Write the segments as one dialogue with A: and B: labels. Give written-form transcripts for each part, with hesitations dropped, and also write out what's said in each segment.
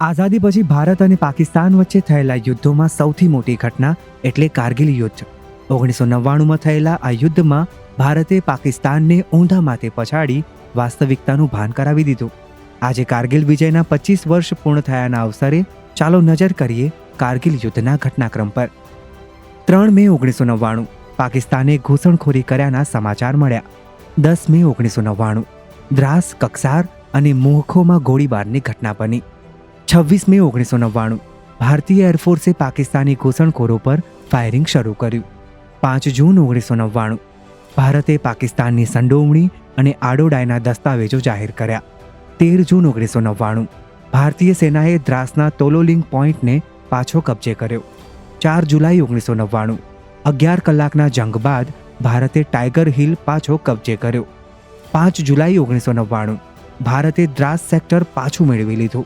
A: આઝાદી પછી ભારત અને પાકિસ્તાન વચ્ચે થયેલા યુદ્ધોમાં સૌથી મોટી ઘટના એટલે કારગિલ યુદ્ધ. 1999માં થયેલા આ યુદ્ધમાં ભારતે પાકિસ્તાનને ઊંધા માથે પછાડી વાસ્તવિકતાનું ભાન કરાવી દીધું. આજે કારગિલ વિજયના 25 વર્ષ પૂર્ણ થયાના અવસરે ચાલો નજર કરીએ કારગિલ યુદ્ધના ઘટનાક્રમ પર. 3 મે 1999 પાકિસ્તાને ઘૂસણખોરી કર્યાના સમાચાર મળ્યા. 10 મે 1999 દ્રાસ, કકસાર અને મોહખોમાં ગોળીબારની ઘટના બની. 26 મે 1999 ભારતીય એરફોર્સે પાકિસ્તાની ઘૂસણખોરો પર ફાયરિંગ શરૂ કર્યું. 5 જૂન 1999 ભારતે પાકિસ્તાનની સંડોવણી અને આડોડાઈના દસ્તાવેજો જાહેર કર્યા. 13 જૂન 1999 ભારતીય સેનાએ દ્રાસના તોલોલિંગ પોઈન્ટને પાછો કબજે કર્યો. 4 જુલાઈ 1999 11 કલાકના જંગ બાદ ભારતે ટાઈગર હિલ પાછો કબજે કર્યો. 5 જુલાઈ 1999 ભારતે દ્રાસ સેક્ટર પાછું મેળવી લીધું.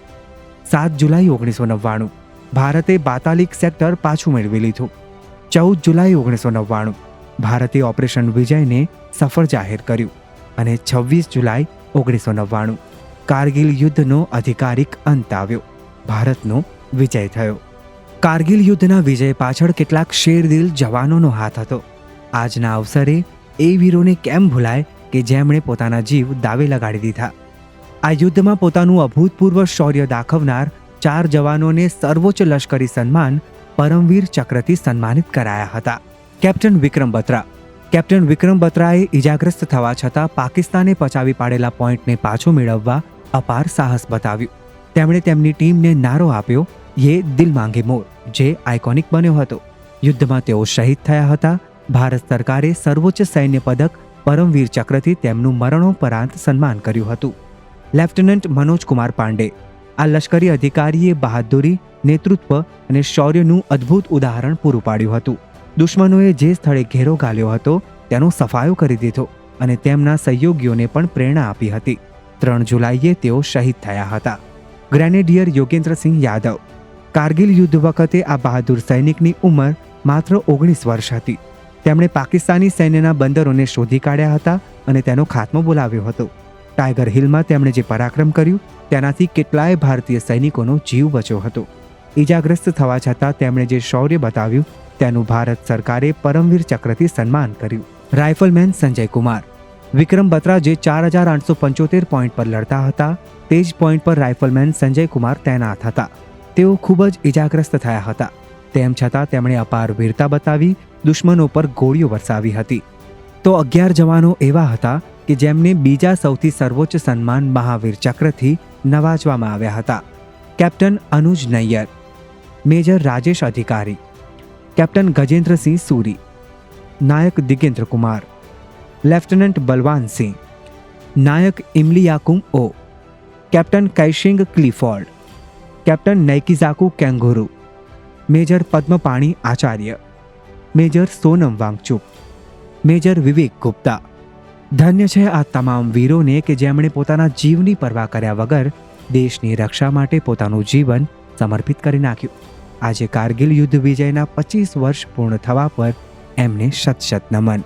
A: 7 જુલાઈ 1999 ભારતે બાતાલિક સેક્ટર પાછું મેળવી લીધું. 14 જુલાઈ 1999 ભારતે ઓપરેશન વિજયને સફળ જાહેર કર્યું અને 26 જુલાઈ 1999 કારગિલ યુદ્ધનો અધિકારિક અંત આવ્યો. ભારતનો વિજય થયો. કારગિલ યુદ્ધના વિજય પાછળ કેટલાક શેરદિલ જવાનોનો હાથ હતો. આજના અવસરે એ વીરોને કેમ ભૂલાય કે જેમણે પોતાના જીવ દાવે લગાડી દીધા. આ યુદ્ધમાં પોતાનું અભૂતપૂર્વ શૌર્ય દાખવનાર 4 જવાનોને સર્વોચ્ચ લશ્કરી સન્માન પરમવીર ચક્રથી સન્માનિત કરાયા હતા. કેપ્ટન વિક્રમ બત્રા. કેપ્ટન વિક્રમ બત્રાએ ઇજાગ્રસ્ત થવા છતાં પાકિસ્તાને પચાવી પાડેલા પોઈન્ટને પાછો મેળવવા અપાર સાહસ બતાવ્યું. તેમણે તેમની ટીમને નારો આપ્યો, યે દિલ માંગે મોર, જે આઇકોનિક બન્યો હતો. યુદ્ધમાં તેઓ શહીદ થયા હતા. ભારત સરકારે સર્વોચ્ચ સૈન્ય પદક પરમવીર ચક્રથી તેમનું મરણોપરાંત સન્માન કર્યું હતું. લેફ્ટનન્ટ મનોજ કુમાર પાંડે. આ લશ્કરી અધિકારીએ બહાદુરી, નેતૃત્વ અને શૌર્યનું અદ્ભુત ઉદાહરણ પૂરું પાડ્યું હતું. દુશ્મનોએ જે સ્થળે ઘેરો ગાલ્યો હતો તેનો સફાયો કરી દીધો અને તેમના સહયોગીઓને પણ પ્રેરણા આપી હતી. 3 જુલાઈએ તેઓ શહીદ થયા હતા. ગ્રેનેડિયર યોગેન્દ્રસિંહ યાદવ. કારગિલ યુદ્ધ વખતે આ બહાદુર સૈનિકની ઉંમર માત્ર 19 વર્ષ હતી. તેમણે પાકિસ્તાની સૈન્યના બંદરોને શોધી કાઢ્યા હતા અને તેનો ખાત્મો બોલાવ્યો હતો. ટાઈગર હિલમાં તેમણે જે પરાક્રમ કર્યું તેનાથી કેટલાય ભારતીય સૈનિકોનો જીવ બચ્યો હતો. ઇજાગ્રસ્ત થવા છતાં તેમણે જે શૌર્ય બતાવ્યું તેનું ભારત સરકારે પરમવીર ચક્રથી સન્માન કર્યું. રાઇફલમેન સંજય કુમાર. વિક્રમ બત્રા જે 4875 પોઈન્ટ પર લડતા હતા તે જ પોઈન્ટ પર રાઇફલમેન સંજય કુમાર તૈનાત હતા. તેઓ ખૂબ જ ઇજાગ્રસ્ત થયા હતા. તેમ છતાં તેમણે અપાર વીરતા બતાવી દુશ્મનો પર ગોળીઓ વરસાવી હતી. તો 11 જવાનો એવા હતા કે જેમને બીજા સૌથી સર્વોચ્ચ સન્માન મહાવીર ચક્રથી નવાજવામાં આવ્યા હતા. કેપ્ટન અનુજ નૈયર. મેજર રાજેશ અધિકારી. કેપ્ટન ગજેન્દ્રસિંહ સૂરી. નાયક દિગેન્દ્ર કુમાર. લેફ્ટનન્ટ બલવાન સિંહ. નાયક ઇમલિયાકુમ ઓ. Captain કૈશિંગ ક્લિફોર્ડ. Captain નૈકિઝાકુ કેંગુરુ. Major પદ્મપાણી Acharya. Major Sonam Wangchuk. Major વિવેક ગુપ્તા. ધન્ય છે આ તમામ વીરોને કે જેમણે પોતાના જીવની પરવા કર્યા વગર દેશની રક્ષા માટે પોતાનું જીવન સમર્પિત કરી નાખ્યું. આજે કારગિલ યુદ્ધ વિજયના 25 વર્ષ પૂર્ણ થવા પર એમને શત શત નમન.